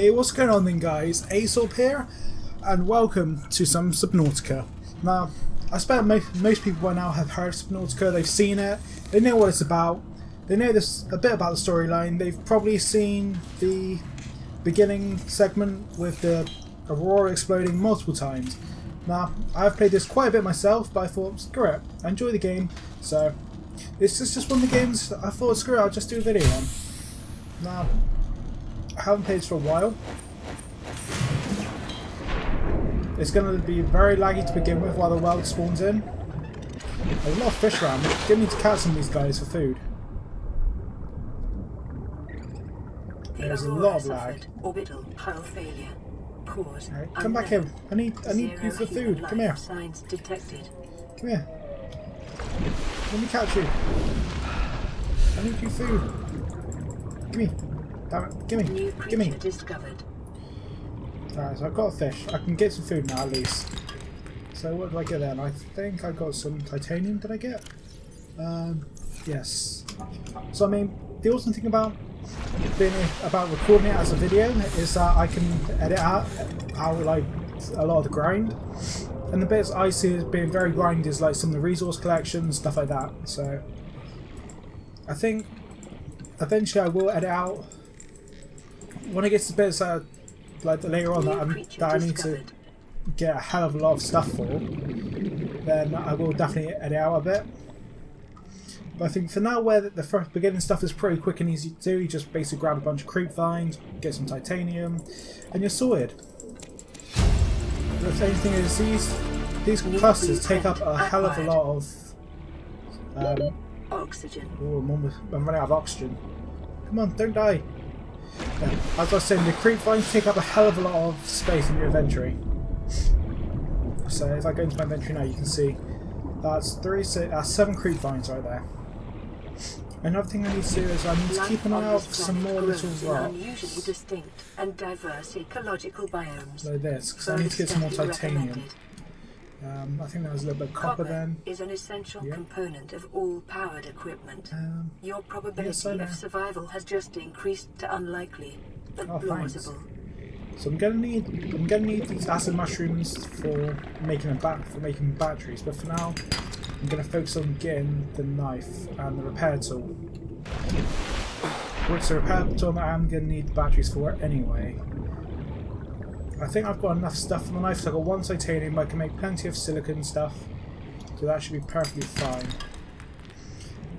Hey, what's going on then guys? Aesop here, and welcome to some Subnautica. Now, I expect most people by now have heard of Subnautica, they've seen it, they know what it's about, they know a bit about the storyline, they've probably seen the beginning segment with the aurora exploding multiple times. Now, I've played this quite a bit myself, but I thought, screw it, I enjoy the game, so it's just one of the games I thought, screw it, I'll just do a video on. Now, I haven't played this for a while. It's going to be very laggy to begin with while the world spawns in. There's a lot of fish around. We're going to need to catch some of these guys for food. There's a lot of lag. Orbital hull failure. Cause right, come back here. I need you for food. Come here. Signs detected. Come here. Let me catch you. I need you food. Gimme. Damn it. Gimme. Gimme. Discovered. Alright, so I've got a fish. I can get some food now at least. So what do I get then? I think I got some titanium. Did I get? Yes. So I mean, the awesome thing about recording it as a video is that I can edit out like a lot of the grind, and the bits I see as being very grindy is like some of the resource collections, stuff like that. So I think eventually I will edit out when it gets to bits like later on that I need to get a hell of a lot of stuff for. Then I will definitely edit out a bit. But I think for now, where the first beginning stuff is pretty quick and easy to do, you just basically grab a bunch of creep vines, get some titanium, and you're sorted. The only thing is, these clusters take up a hell of a lot of oxygen. Oh, I'm running out of oxygen. Come on, don't die. Yeah, as I was saying, the creep vines take up a hell of a lot of space in your inventory. So if I go into my inventory now, you can see that's 7 creep vines right there. Another thing I need to do is I need to keep an eye out for some more little rocks. Unusually distinct and diverse ecological biomes. Like this, because I need to get some more titanium. I think there was a little bit of copper then. Is an essential component of all powered equipment. Your probability of survival has just increased to unlikely, but plausible. So I'm gonna need these acid mushrooms for making batteries. But for now, I'm gonna focus on getting the knife and the repair tool. Which the repair tool I'm gonna need batteries for anyway. I think I've got enough stuff for the knife, so I've got 1 titanium, I can make plenty of silicon stuff, so that should be perfectly fine.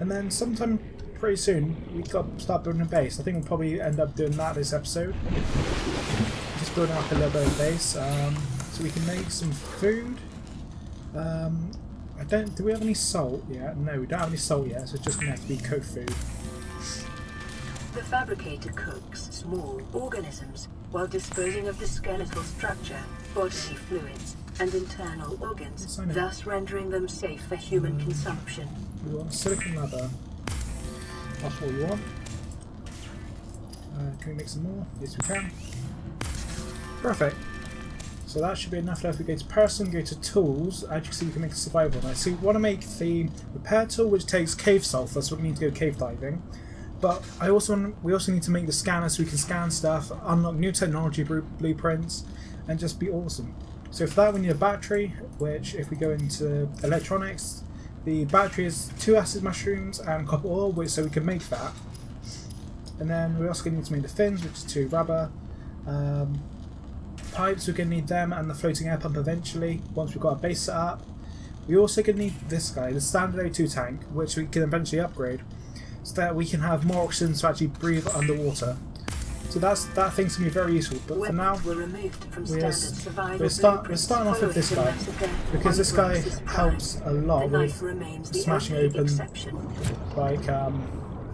And then sometime pretty soon, we've got to start building a base. I think we'll probably end up doing that this episode. Just building up a little bit of base, so we can make some food. Do we have any salt yet? No, we don't have any salt yet, so it's just going to have to be cooked food. The fabricator cooks small organisms while disposing of the skeletal structure, bodily fluids, and internal organs, thus rendering them safe for human consumption. We want silicon leather. That's what we want. Can we make some more? Yes, we can. Perfect. So that should be enough left. We go to person, go to tools. As you can see, we can make a survival knife. So we want to make the repair tool, which takes cave sulfur, so we need to go cave diving. But we also need to make the scanner so we can scan stuff, unlock new technology blueprints, and just be awesome. So for that we need a battery, which if we go into electronics, the battery is 2 acid mushrooms and copper ore, so we can make that. And then we're also going to need to make the fins, which is 2 rubber. Pipes, we're going to need them and the floating air pump eventually, once we've got our base set up. We're also going to need this guy, the standard O2 tank, which we can eventually upgrade, so that we can have more oxygen to actually breathe underwater. So that thing's going to be very useful, but for now we're starting off with this guy, because this guy helps a lot with smashing open like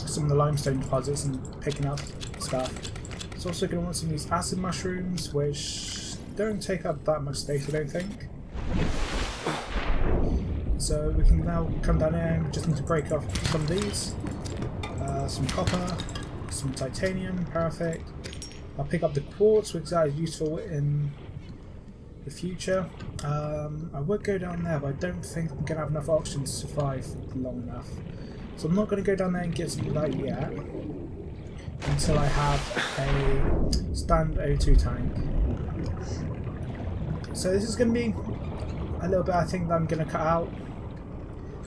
some of the limestone deposits and picking up stuff. It's also going to want some of these acid mushrooms, which don't take up that much space, I don't think. So we can now come down here and we just need to break off some of these. Some copper, some titanium, perfect. I'll pick up the quartz, which is useful in the future. I would go down there, but I don't think I'm going to have enough oxygen to survive long enough. So I'm not going to go down there and get some of that yet. until I have a standard O2 tank. So this is going to be a little bit, I think, that I'm going to cut out.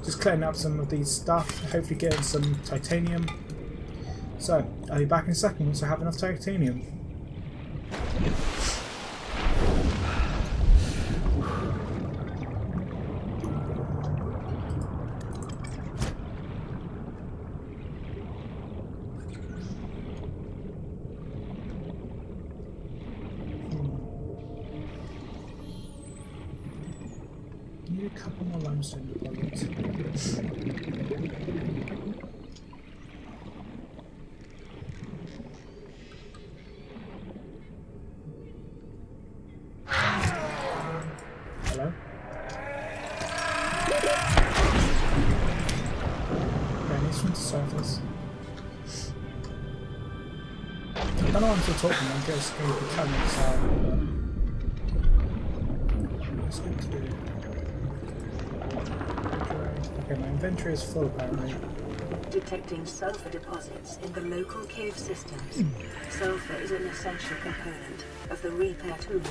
Just clearing up some of these stuff, hopefully getting some titanium. So, I'll be back in a second once I have enough titanium. Need a couple more limestone deposits. Hello? Okay, I need swim to surface. I don't know why I'm still talking, I'm just going to be cutting this out. Let's go to... Okay, my inventory is full apparently. Detecting sulfur deposits in the local cave systems. Sulfur is an essential component of the repair tool.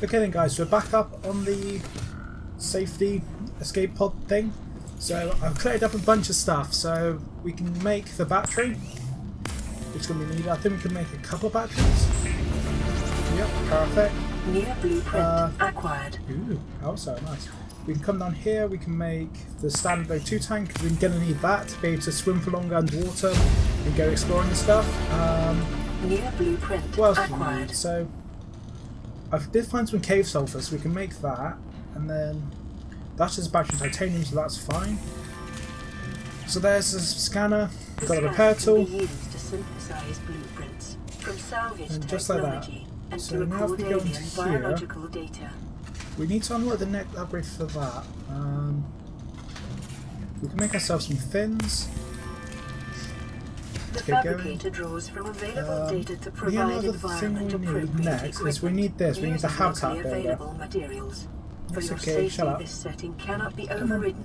Okay then guys, so we're back up on the safety escape pod thing. So I've cleared up a bunch of stuff, so we can make the battery, which is going to be needed. I think we can make a couple of batteries. Yep, perfect. New blueprint acquired. Ooh, also nice. We can come down here, we can make the standard O2 tank, because we're going to need that to be able to swim for longer underwater and go exploring and stuff. New blueprint What else do we acquired. need? So I did find some cave sulfur, so we can make that, and then that's just battery titanium, so that's fine. So there's a scanner, got a repair tool, Can be used to synthesize blueprints from salvage and just like that. technology and So to now if record we go alien into here, biological data. we need to unlock the next upgrade for that. We can make ourselves some fins. The Let's get fabricator draws from available data to The provide only other environment thing we need appropriate next is we need this. We need the using habitat locally builder. available materials. For That's your okay, safety, shut up. this setting cannot be on. overridden.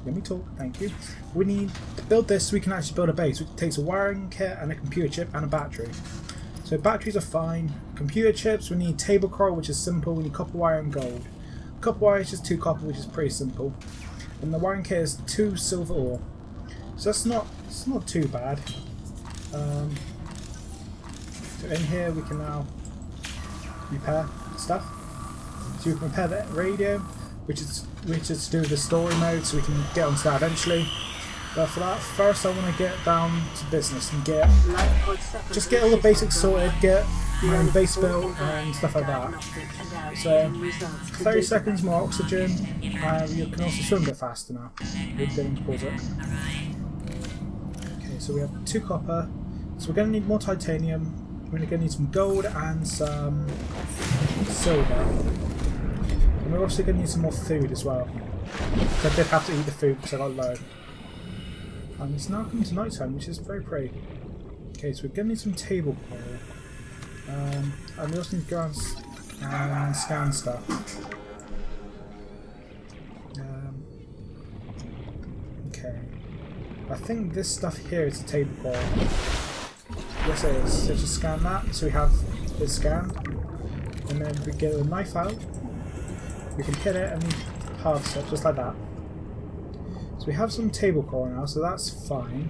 Let me talk, thank you. We need to build this so we can actually build a base, which takes a wiring kit and a computer chip and a battery. So batteries are fine. Computer chips, we need table coral, which is simple. We need copper wire and gold. Copper wire is just 2 copper, which is pretty simple. And the wiring kit is 2 silver ore. So it's not too bad. So in here we can now repair. stuff. So you can repair that radio, which is to do with the story mode, so we can get onto that eventually. But for that, first I want to get down to business and just get all the basics sorted, get my own base built and stuff like that. So 30 seconds more oxygen, and you can also swim a bit faster now. We didn't pause it. Okay, so we have 2 copper. So we're going to need more titanium. We're going to need some gold and some silver. And we're also going to need some more food as well. So I did have to eat the food because I got low. And it's now coming to night time, which is very pretty. Okay, so we're going to need some table coral. And we also need to go and scan stuff. Okay. I think this stuff here is the table coral. Yes it is. So just scan that. So we have it scanned. And then we get a knife out. We can hit it and harvest it, just like that. So we have some table coral now, so that's fine.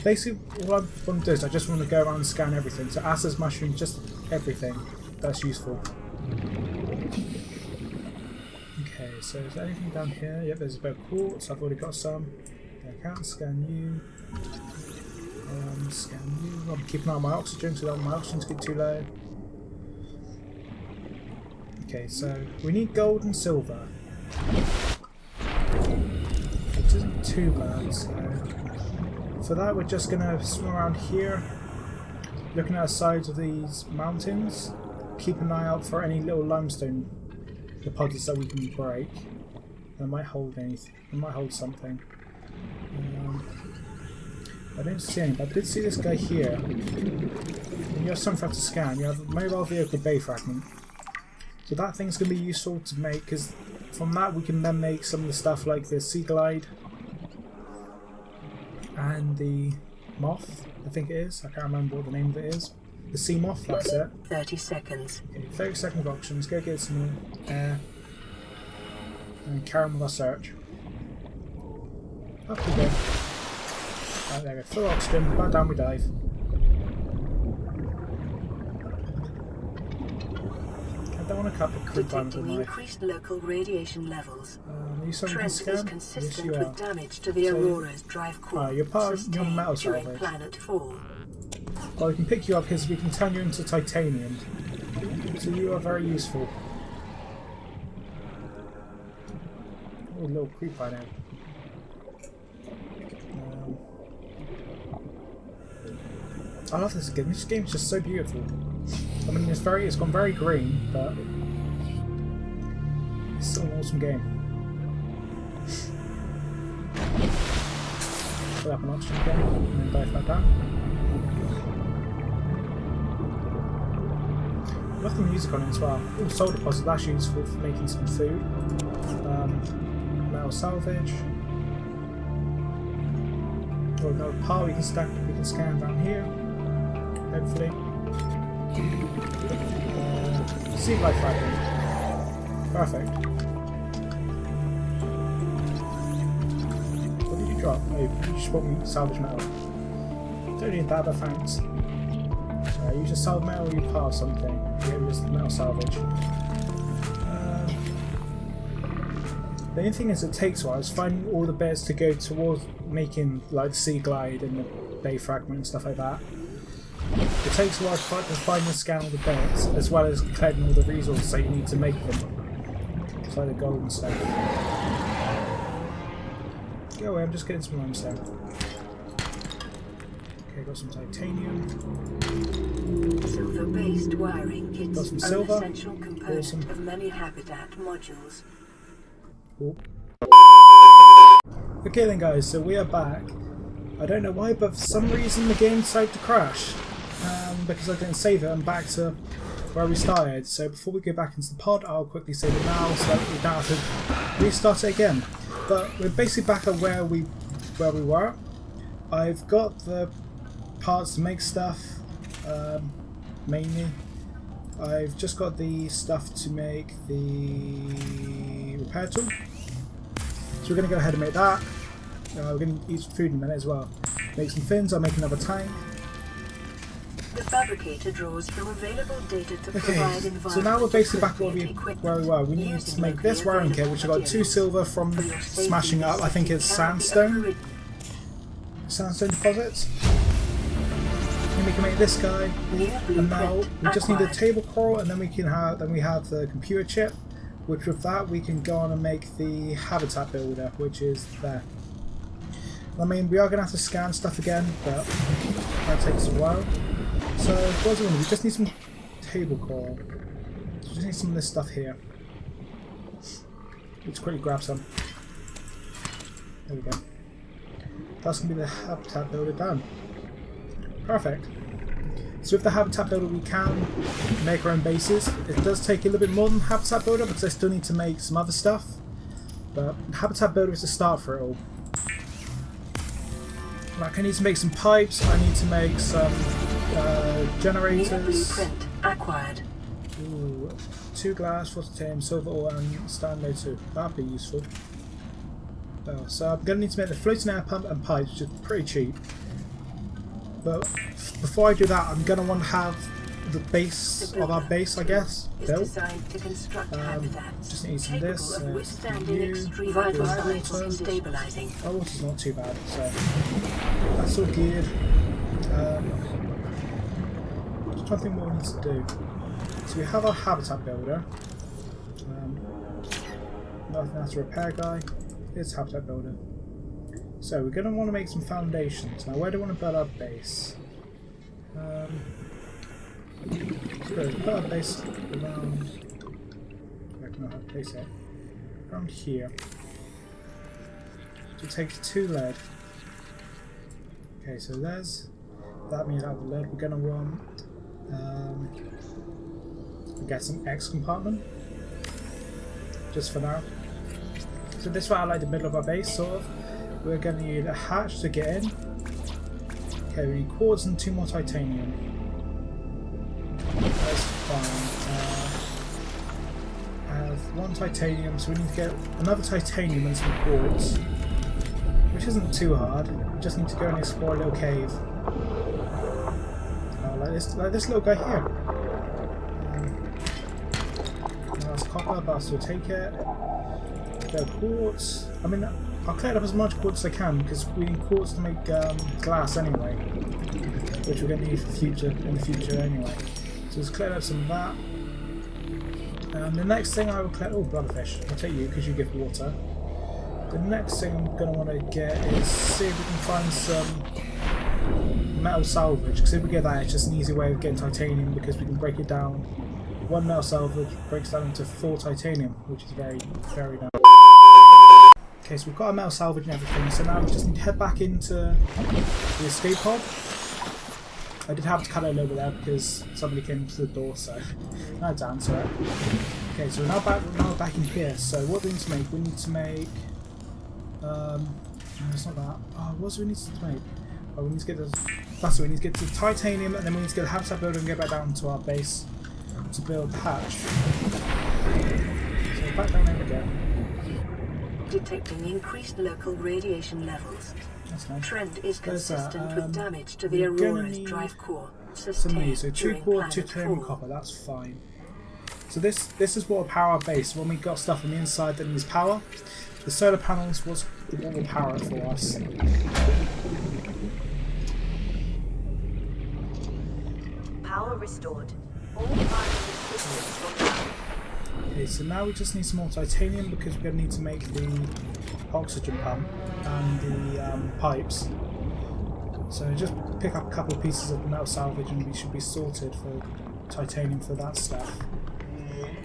Basically, what I want to do is I just want to go around and scan everything. So acid mushroom, just everything that's useful. Okay, so is there anything down here? Yep, there's a bit of quartz. I've already got some. I can't scan you. Scan you. I'm keeping an eye on my oxygen, so I don't want my oxygen to get too low. Okay, so we need gold and silver. Which isn't too bad, so for that we're just going to swim around here, looking at the sides of these mountains, keep an eye out for any little limestone deposits that we can break. They might hold anything, they might hold something. I didn't see any, but I did see this guy here. And you have something to scan. You have a mobile vehicle bay fragment. So that thing's going to be useful to make, because from that we can then make some of the stuff like the sea glide and the moth, I think it is. I can't remember what the name of it is. The sea moth, that's it. 30 seconds. Okay, 30 seconds of options. Go get some air and carry on with our search. Up we go. Right, there we go. Full oxygen. Back down we dive. I don't want to cut the creep down with a knife. Increased local radiation levels. Are you something Trend to scan? is consistent Yes, you with are. damage to the Aurora's drive core. You're part of your metal during salvage. planet fall. Well, we can pick you up because we can turn you into titanium. So you are very useful. Oh, a little creep by now. I love this game. This game is just so beautiful. I mean, it's gone very green, but it's still an awesome game. Fill up an oxygen again, and then dive back down. I love the music on it as well. Oh, soul deposit, that's useful for making some food. Metal salvage. Oh, another part we can scan down here. Hopefully. Sea life fragment. Perfect. What did you drop? Oh, you just brought me salvage metal. Don't need that, but thanks. Use a salvage metal or you pass something. Yeah, use the metal salvage. The only thing is it takes a while is finding all the bits to go towards making like the sea glide and the bay fragment and stuff like that. It takes a while to find and scan all the bits, as well as collecting all the resources that you need to make them. It's like the gold and stuff. Go away, I'm just getting some limestone. Okay, got some titanium. Silver-based wiring kits Got some are silver. an essential component Awesome. of many habitat modules. Cool. Okay then guys, so we are back. I don't know why, but for some reason the game decided to crash. Because I didn't save it, I'm back to where we started. So before we go back into the pod, I'll quickly save it now so that we don't have to restart it again. But we're basically back at where we were. I've got the parts to make stuff, mainly. I've just got the stuff to make the repair tool. So we're going to go ahead and make that. We're going to eat some food in a minute as well. Make some fins, I'll make another tank. The fabricator draws from available data to provide environmental so now we're basically back where equipment. we were. We need to make this wiring kit, which I got 2 silver from smashing up. I think it's sandstone deposits. And we can make this guy. And now we just need a table core, and then we have the computer chip. Which with that we can go on and make the habitat builder, which is there. I mean, we are going to have to scan stuff again, but that takes a while. So what do we need? We just need some table core. We just need some of this stuff here. Let's quickly grab some. There we go. That's going to be the habitat builder done. Perfect. So with the habitat builder we can make our own bases. It does take a little bit more than habitat builder because I still need to make some other stuff. But habitat builder is the start for it all. Like I need to make some pipes, I need to make some generators. Blueprint acquired. Ooh, 2 glass, 4 titanium, silver ore and standard 2. That'd be useful. So I'm going to need to make the floating air pump and pipes, which is pretty cheap. But before I do that, I'm going to want to have the base of our base, I guess, built. Just need some of this. Our water's not too bad, so that's all geared. Just trying to think what we need to do. So we have our habitat builder. Nothing that's a repair guy. It's habitat builder. So we're going to want to make some foundations. Now where do we want to build our base? Put our base around... I don't know how to place it. Around here. So it takes 2 lead. Okay, so there's that made out of lead. We're going to want get some X compartment. Just for now. So this way I like the middle of our base, sort of. We're going to need a hatch to get in. Okay, we need quartz and 2 more titanium. That's fine. I have 1 titanium, so we need to get another titanium and some quartz. Which isn't too hard. We just need to go and explore a little cave. Like this little guy here. That's copper, but I'll still take it. Go quartz. I mean, I'll clear up as much quartz as I can because we need quartz to make glass anyway, which we're going to need for in the future anyway. So let's clear up some of that. And the next thing I will clear. Oh, blubberfish. I'll take you because you give water. The next thing I'm going to want to get is see if we can find some metal salvage. Because if we get that, it's just an easy way of getting titanium because we can break it down. 1 metal salvage breaks down into 4 titanium, which is very, very nice. Okay, so we've got our metal salvage and everything, so now we just need to head back into the escape pod. I did have to cut it a little bit there because somebody came to the door, so I had to answer it. Okay, so we're now back in here, so what do we need to make? We need to make... no, it's not that. Oh, what do we need to make? Oh, we need to get the... That's what we need to get to the titanium, and then we need to get the habitat builder and get back down to our base to build the hatch. So back down there again. Detecting increased local radiation levels. That's nice. Trend is consistent with damage to the Aurora's drive core. Some so 2 quartz, 2 titanium copper, that's fine. So this is what will power our base. When we got stuff on the inside that needs power, the solar panels was what will power it for us. Power restored. All primary systems will power. Okay, so now we just need some more titanium because we're going to need to make the oxygen pump and the pipes. So just pick up a couple of pieces of metal salvage and we should be sorted for titanium for that stuff.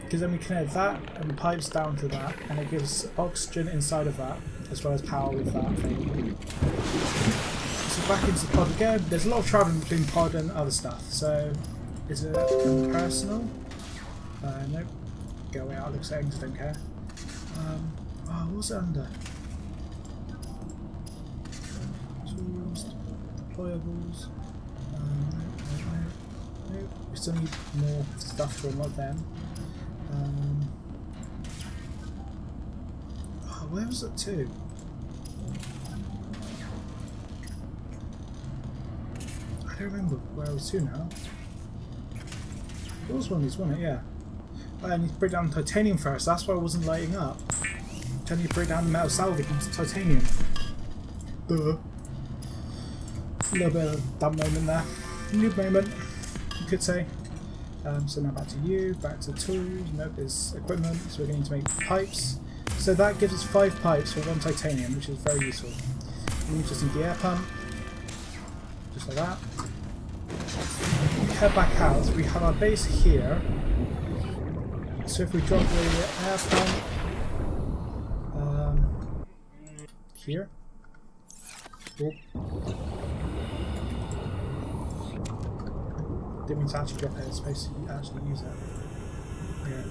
Because then we connect that and the pipes down to that and it gives oxygen inside of that as well as power with that thing. So back into the pod again. There's a lot of travelling between pod and other stuff. So is it personal? Nope. Go away out of the settings, don't care. Oh, what's it under? Tools, deployables. Nope. We still need more stuff to unlock them. Oh, where was it to? I don't remember where I was to now. It was one of these, wasn't it? Yeah. I need to break down titanium first, that's why I wasn't lighting up. I need to break down the metal salvage into titanium. A little bit of a dumb moment there. Noob moment, you could say. So now back to you, back to tools. Nope, there's equipment, so we're going to need to make pipes. So that gives us 5 pipes for 1 titanium, which is very useful. We just need the air pump, just like that. We head back out, we have our base here. So if we drop the air pump here. Oh. Didn't mean to actually drop it, it's supposed to actually use it. Yeah.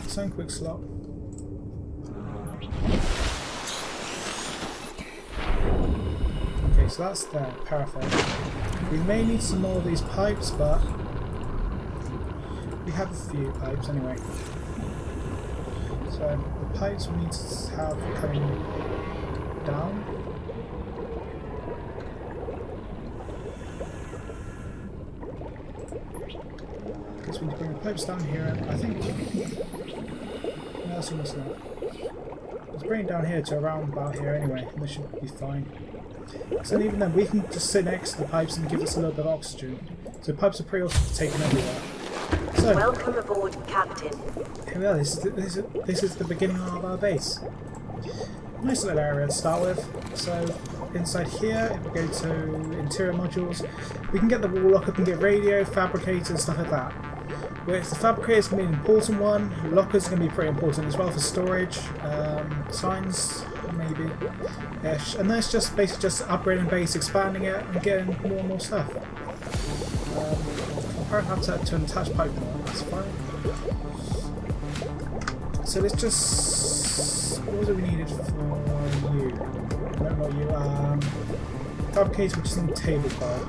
Some quick slot. Okay, so that's there, perfect. We may need some more of these pipes, but we have a few pipes anyway. So the pipes we need to have coming down. Guess we need to bring the pipes down here. I think no, that's almost enough. Let's bring it down here to around about here anyway, and this should be fine. So even then, we can just sit next to the pipes and give us a little bit of oxygen. So pipes are pretty awesome to take everywhere. So welcome aboard, Captain. Here we are. This is the beginning of our base. Nice little area to start with. So inside here, if we go to interior modules, we can get the wall locker, can get radio, fabricator, stuff like that. Whereas the fabricator is going to be an important one. Lockers are going to be pretty important as well for storage. Signs, maybe. Ish. And then it's just basically just upgrading base, expanding it, and getting more and more stuff. I'll probably have to attach pipe more, that's fine. So let's just... what was it we needed for you? No, not you. Fabricator, which is in the table core.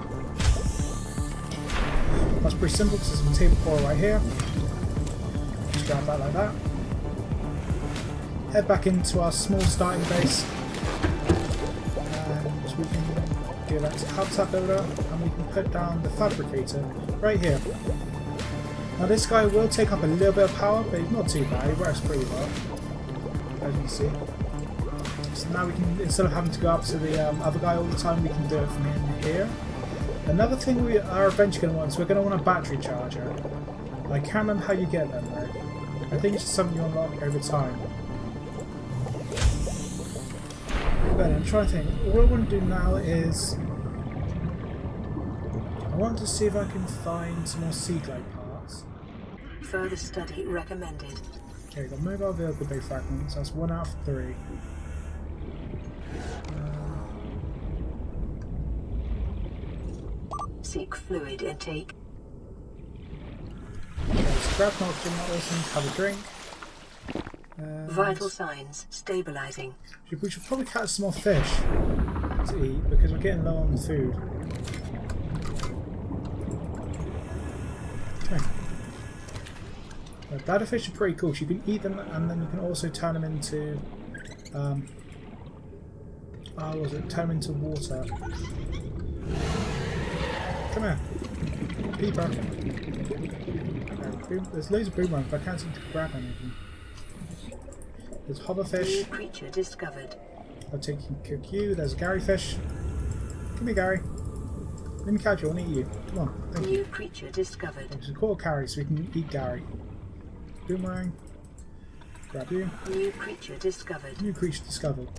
That's pretty simple because there's a table core right here. Just grab that like that. Head back into our small starting base. And we can go back to habitat builder and we can put down the fabricator right here. Now this guy will take up a little bit of power, but he's not too bad, he works pretty well, as you can see. So now we can, instead of having to go up to the other guy all the time, we can do it from in here. Another thing we are eventually going to want is we're going to want a battery charger. I can't remember how you get them though. I think it's just something you unlock over time. But I'm trying to think, what I want to do now is I want to see if I can find some more sea glide parts. Further study recommended. Okay, we've got mobile vehicle bay fragments, that's 1 out of 3. Seek fluid intake. Okay, so grab an oxygen, awesome, have a drink. Vital signs stabilizing. We should probably catch some more fish to eat because we're getting low on food. Okay. Bladder fish are pretty cool. So you can eat them and then you can also turn them into turn them into water. Come here. Peeper. There's loads of boomerangs, but I can't seem to grab anything. There's hoverfish. New creature discovered. I'll take you. There's a Gary fish. Come here, Gary. Let me catch you. I'll eat you. Come on. Thank you. New creature discovered. It's a call Gary, so we can eat Gary. Boomerang. Grab you. New creature discovered. New creature discovered.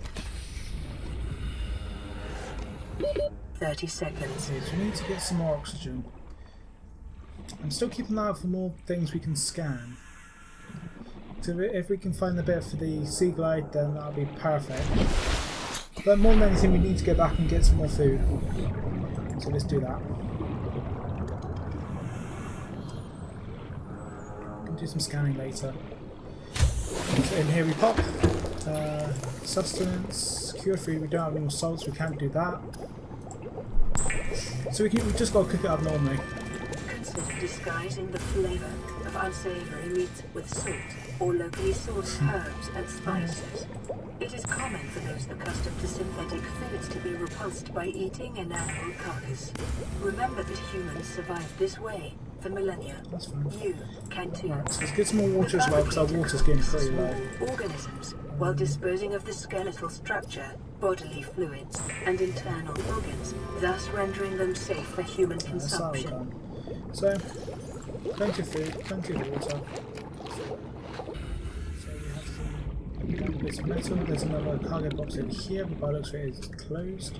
30 seconds. Okay, so we need to get some more oxygen. I'm still keeping an eye out for more things we can scan. So if we can find the bit for the sea glide, then that'll be perfect. But more than anything, we need to go back and get some more food. So let's do that. We'll do some scanning later. So in here we pop. Sustenance, cured food, we don't have any more salts, we can't do that. So we've just got to cook it up normally. Consider disguising the flavor of unsavory meat with salt. or locally sourced herbs and spices. It is common for those accustomed to synthetic foods to be repulsed by eating an animal carcass. Remember that humans survived this way for millennia. That's fine. You can too. Right, so let's get some more water as well, because our water's getting pretty low. Organisms, while disposing of the skeletal structure, bodily fluids, and internal organs, thus rendering them safe for human That's all consumption. done. So, plenty of food, plenty of water. So we have some bits of metal. There's another cargo box in here, but by the looks of it, it's closed.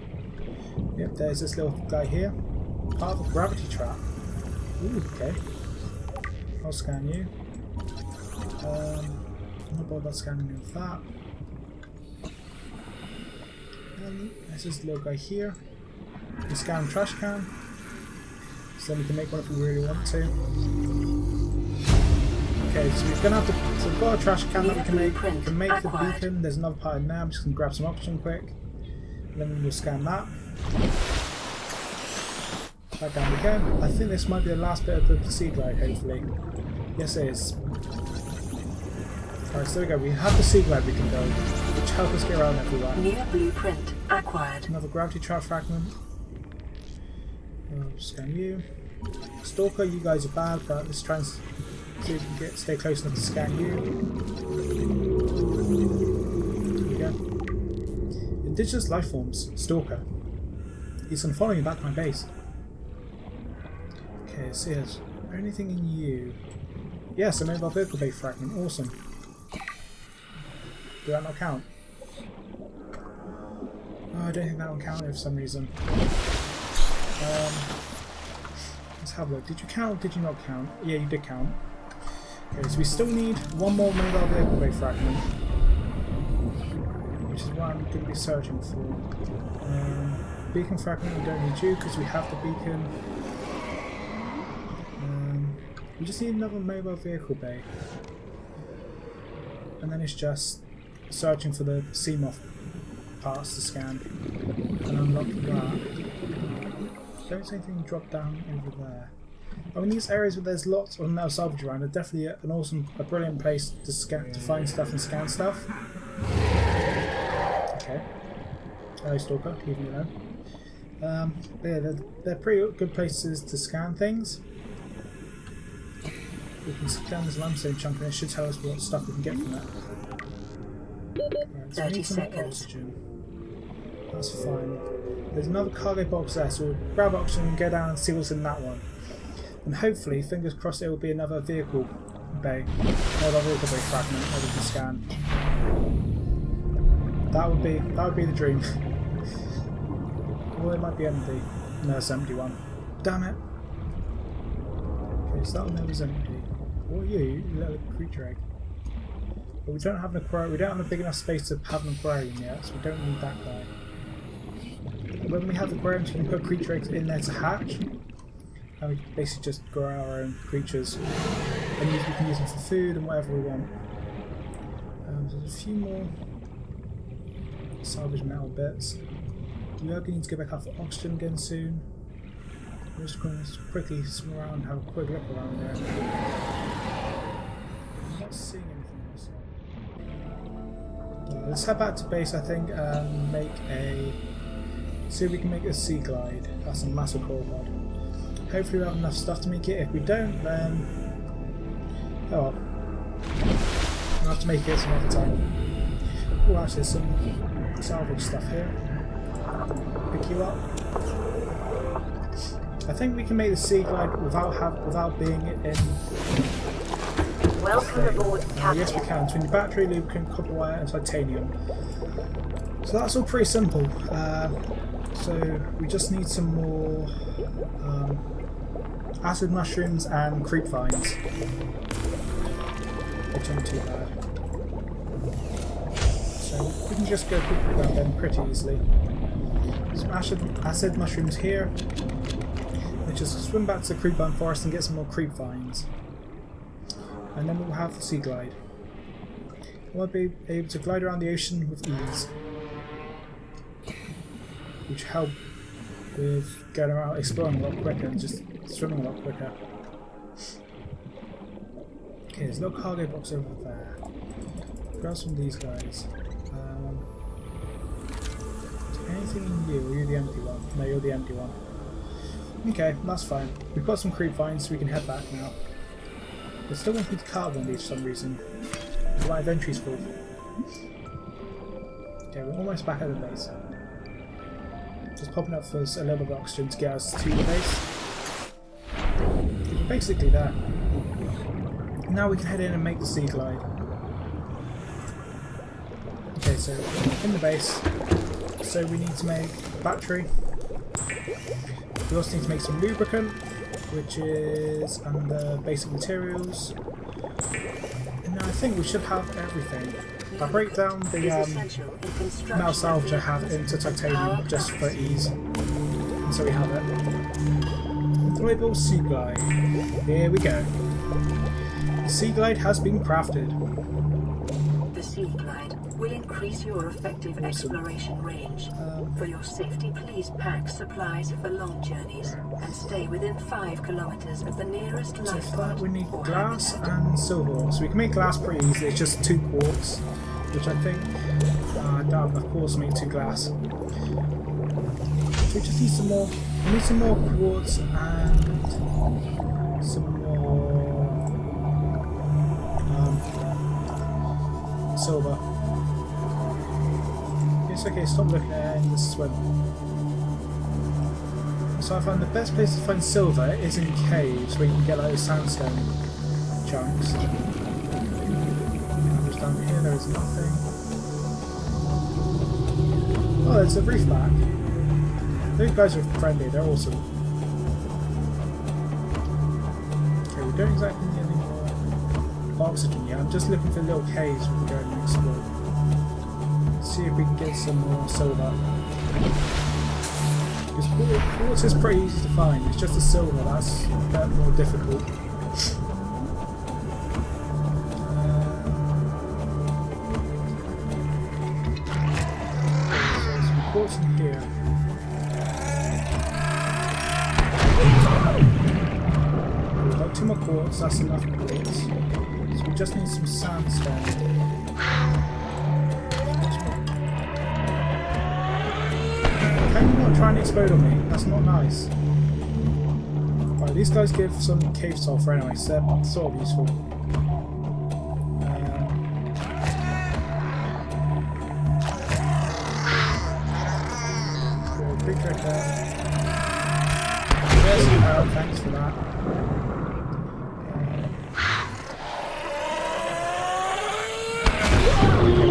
Yep, there's this little guy here. Part of a gravity trap. Ooh, okay. I'll scan you. I'm not bothered about scanning you with that. And there's this little guy here. We scan the trash can. So then we can make one if we really want to. Okay, so we're gonna have to. So we've got a trash can that we can make. We can make the beacon. There's another part in there. I'm just gonna grab some oxygen quick. And then we'll scan that. Back down we go. I think this might be the last bit of the sea glide, hopefully. Yes, it is. Alright, so there we go. We have the sea glide we can build, which helps us get around everywhere. New blueprint acquired. Another gravity trap fragment. I'll scan you. Stalker, you guys are bad, but let's try and see if we can stay close enough to scan you. There we go. Indigenous life forms. Stalker. He's been following me back to my base. Okay, so yes. Anything in you? Yes, a mobile vehicle bay fragment. Awesome. Do that not count? Oh, I don't think that one counted for some reason. Let's have a look. Did you count or did you not count? Yeah, you did count. Okay, so we still need one more mobile vehicle bay fragment, which is what I'm going to be searching for. Beacon fragment, we don't need you because we have the beacon. We just need another mobile vehicle bay. And then it's just searching for the Seamoth parts to scan and unlock that. Don't see anything drop down over there. I mean, these areas where there's lots of metal salvage around are definitely a brilliant place to scan, to find stuff and scan stuff. Okay. Hello, Stalker. Leave me alone. Yeah, they're pretty good places to scan things. We can scan this limestone chunk and it should tell us what stuff we can get from that. Right, so we need some more oxygen. That's fine. There's another cargo box there, so we'll grab oxygen and go down and see what's in that one. And hopefully, fingers crossed, it will be another vehicle bay. Another vehicle bay fragment that we can scan. That would be the dream. Or it might be empty. No, it's an empty one. Damn it. Okay, so that one there was empty. What are you? You little creature egg. But we don't have an aquarium. We don't have a big enough space to have an aquarium yet, so we don't need that guy. When we have aquariums, we can put creature eggs in there to hatch, and we can basically just grow our own creatures. And we can use them for food and whatever we want. There's a few more salvage metal bits. We are going to go back up for oxygen again soon. I'm just going to quickly swim around and have a quick look around there. I'm not seeing anything myself. Let's head back to base, I think, and make a. See if we can make a sea glide. That's a massive core mod. Hopefully, we have enough stuff to make it. If we don't, then. Oh well. We'll have to make it some other time. Oh, actually, there's some salvage stuff here. Pick you up. I think we can make the sea glide without being in. Welcome aboard, Captain. Yes, we can. Between the battery, lubricant, copper wire, and titanium. So that's all pretty simple. So we just need some more acid mushrooms and creep vines. Which aren't too bad. So we can just go quickly around them pretty easily. Some acid mushrooms here. Just swim back to the creepvine forest and get some more creep vines. And then we'll have the sea glide. We'll be able to glide around the ocean with ease. Which help with going around exploring a lot quicker and just swimming a lot quicker. Okay, there's a little cargo box over there. Grab some of these guys. Anything in you? Or are you the empty one? No, you're the empty one. Okay, that's fine. We've got some creep vines, so we can head back now. But still want me to carve one of these for some reason. My inventory's full. Okay, we're almost back at the base. Just popping up for us a little bit of oxygen to get us to the base. We're basically there. Now we can head in and make the sea glide. Okay, so in the base. So we need to make a battery. We also need to make some lubricant, which is under basic materials. And now I think we should have everything. If I break down the metal salvage I have into titanium just for ease. And so we have it. Deployable sea glide. Here we go. The sea glide has been crafted. The sea glide will increase your effective exploration range. For your safety, please pack supplies for long journeys and stay within 5 kilometers of the nearest So for that lifeboat. we need or glass habitat. and silver. So we can make glass pretty easily, it's just 2 quartz. Which I think, I don't have enough quartz to make 2 glass. So we just need some more, we need some more quartz and some more silver. It's okay, stop looking at it and just swim. So I found the best place to find silver is in caves where you can get like those sandstone chunks. Just down here there is nothing. Oh, there's a reef back. Those guys are friendly, they're awesome. Okay, we don't exactly need any more oxygen yet. I'm just looking for little caves we can go and explore. See if we can get some more silver. Because quartz is pretty easy to find, it's just the silver that's a bit more difficult. There's some quartz in here. We've got 2 more quartz, that's enough quartz. So we just need some sandstone. Can you not try and explode on me? That's not nice. Right, these guys give some cave sulfur anyway, so they're sort of useful. Big trick there. There's some help, thanks for that.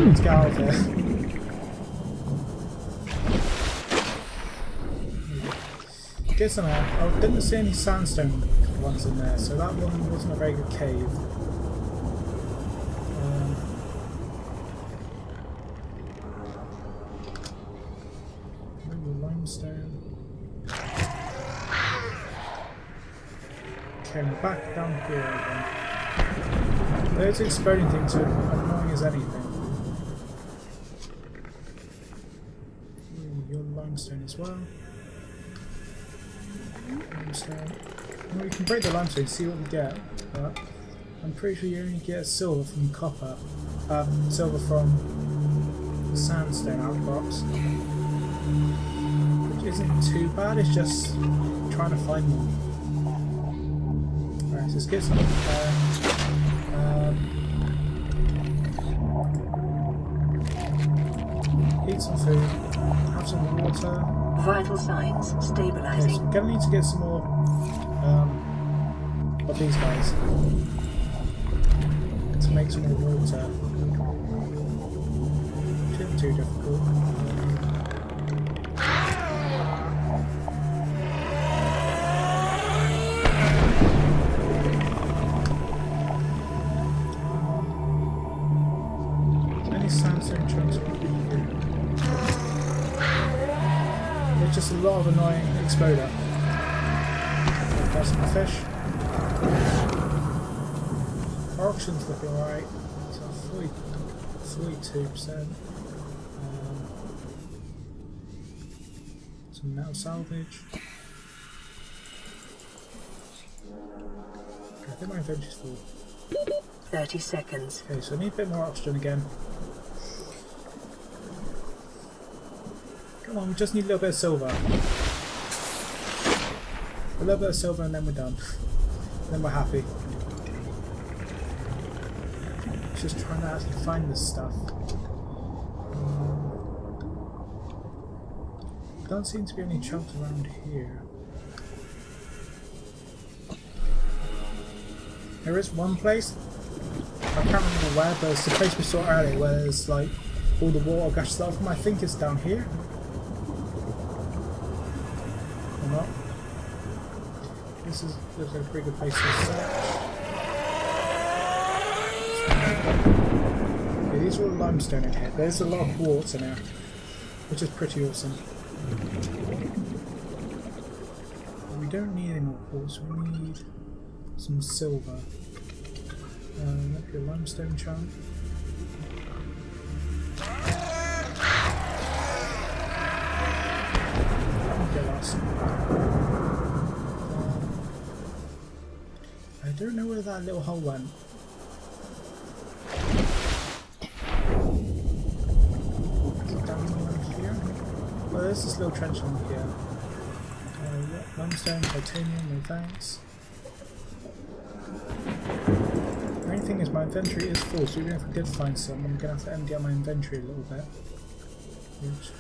Let's get out of here. Get some out. I didn't see any sandstone ones in there, so that one wasn't a very good cave. Maybe limestone. Okay, we're back down here again. Those exploding things are annoying as anything. Ooh, your limestone as well. Limestone. Well, we can break the limestone and see what we get, but I'm pretty sure you only get silver from copper. Silver from sandstone outcrops. Which isn't too bad, it's just trying to find them. Alright, so let's get some eat some food, have some water. Vital signs Okay, stabilizing. so we're gonna need to get some more of these guys to make some more water. Shouldn't be too difficult. Any sandstone chunks around here? There's just a lot of annoying exploder. Got some fish. Our auction's looking alright. So 42%. Some metal salvage. I think my inventory's full. 30 seconds. Okay, so I need a bit more oxygen again. Come on, we just need a little bit of silver. A little bit of silver and then we're done. Then we're happy. Just trying to actually find this stuff. Don't seem to be any chunks around here. There is one place, I can't remember where, but it's the place we saw earlier where there's like all the water gushes off from. I think it's down here. Or not. This looks like a pretty good place to search. Okay, these are all limestone in here. There's a lot of quartz in here, which is pretty awesome. We don't need any more quartz, we need some silver. That'd be a limestone chunk. Okay, last. I don't know where that little hole went. Is it down here? Well, there's this little trench on here. Yeah, limestone, titanium, no thanks. The only thing is my inventory is full, so even if I did find some, I'm going to have to empty out my inventory a little bit. Which,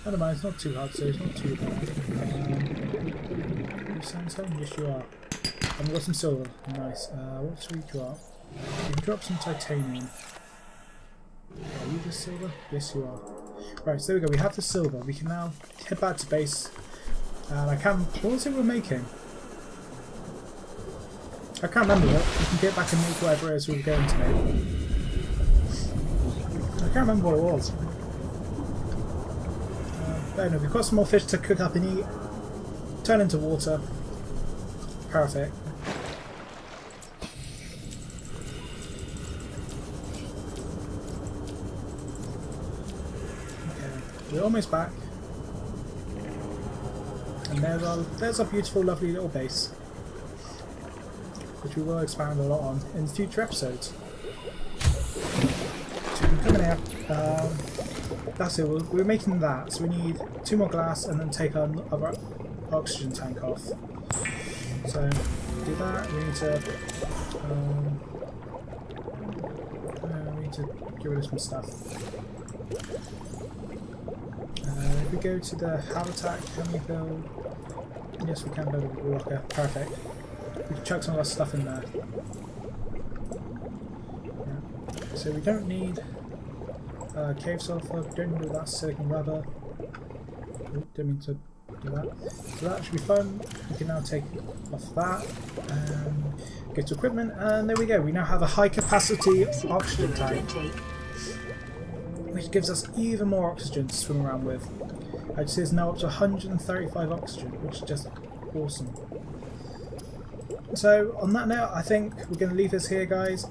I don't mind, it's not too hard, so it's not too bad. You sandstone? Yes, you are. I've got some silver. Nice. What should we drop? We can drop some titanium. Are you just silver? Yes, you are. Right, so there we go. We have the silver. We can now head back to base. And I can. What was it we're making? I can't remember it. We can get back and make whatever it is we were going to make. I can't remember what it was. But anyway, we've got some more fish to cook up and eat. Turn into water. Perfect. Okay, we're almost back. And there's our beautiful, lovely little base, which we will expand a lot on in future episodes. So you can come in here. That's it, we're making that, so we need 2 more glass and then take our other oxygen tank off. So, do that, we need to get rid of some stuff. If we go to the habitat, can we build? Yes, we can build a walker. Perfect. We can chuck some of our stuff in there. Yeah. So we don't need cave sulfur, we don't need all that silicon rubber. Ooh, didn't mean to do that. So that should be fun. We can now take off that and go to equipment, and there we go. We now have a high capacity oxygen tank, which gives us even more oxygen to swim around with. I'd say it's now up to 135 oxygen, which is just awesome. So on that note, I think we're going to leave this here, guys.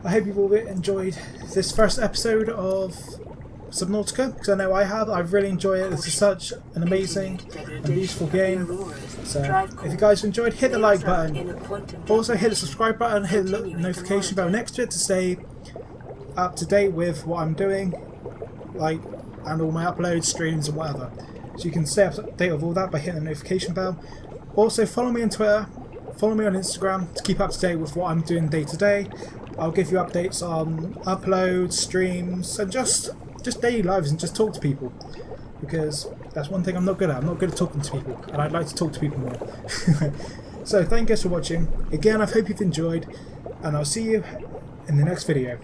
I hope you've all enjoyed this first episode of Subnautica, because I know I have. I really enjoy it. This is such an amazing and beautiful game. So if you guys enjoyed, hit the like button. Also hit the subscribe button, hit the notification bell next to it to stay up to date with what I'm doing, like, and all my uploads, streams and whatever. So you can stay up to date with all that by hitting the notification bell. Also follow me on Twitter, follow me on Instagram to keep up to date with what I'm doing day to day. I'll give you updates on uploads, streams, and just daily lives, and just talk to people, because that's one thing I'm not good at. I'm not good at talking to people, and I'd like to talk to people more. So thank you guys for watching. Again, I hope you've enjoyed, and I'll see you in the next video.